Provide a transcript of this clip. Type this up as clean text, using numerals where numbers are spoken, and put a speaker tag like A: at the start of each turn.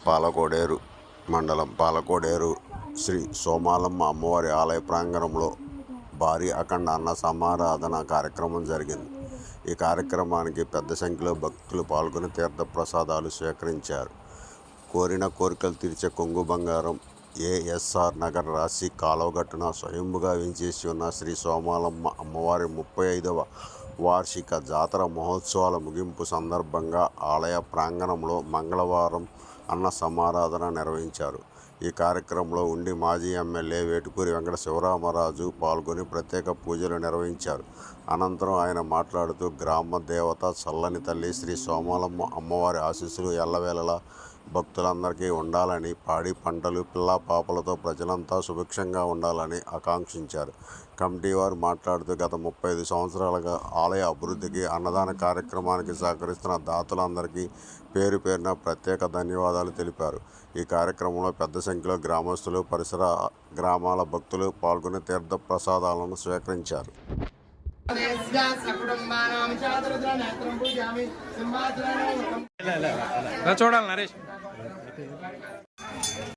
A: పాలకోడేరు మండలం పాలకోడేరు శ్రీ సోమాలమ్మ అమ్మవారి ఆలయ ప్రాంగణంలో భారీ అఖండ అన్న సమారాధన కార్యక్రమం జరిగింది. ఈ కార్యక్రమానికి పెద్ద సంఖ్యలో భక్తులు పాల్గొని తీర్థ ప్రసాదాలు స్వీకరించారు. కోరిన కోరికలు తీర్చే కొంగు బంగారం ఏఎస్ఆర్ నగర్ రాశి కాలువగట్టున స్వయంభుగా వేంచేసి ఉన్న శ్రీ సోమాలమ్మ అమ్మవారి 35వ వార్షిక జాతర మహోత్సవాల ముగింపు సందర్భంగా ఆలయ ప్రాంగణంలో మంగళవారం అన్న సమారాధన నిర్వహించారు. ఈ కార్యక్రమంలో ఉండి మాజీ ఎమ్మెల్యే వేటుకూరి వెంకట శివరామరాజు పాల్గొని ప్రత్యేక పూజలు నిర్వహించారు. అనంతరం ఆయన మాట్లాడుతూ గ్రామ దేవత చల్లని తల్లి శ్రీ సోమాలమ్మ అమ్మవారి ఆశీస్సులు ఎల్లవేళలా భక్తులందరికీ ఉండాలని, పాడి పంటలు పిల్లా పాపలతో ప్రజలంతా సుభిక్షంగా ఉండాలని ఆకాంక్షించారు. కమిటీ వారు మాట్లాడుతూ గత 35 సంవత్సరాలుగా ఆలయ అభివృద్ధికి, అన్నదాన కార్యక్రమానికి సహకరిస్తున్న దాతలందరికీ పేరు పేరున ప్రత్యేక ధన్యవాదాలు తెలిపారు. ఈ కార్యక్రమంలో పెద్ద సంఖ్యలో గ్రామస్తులు, పరిసర గ్రామాల భక్తులు పాల్గొని తీర్థ ప్రసాదాలను స్వీకరించారు.
B: చూడాలి నరేష్.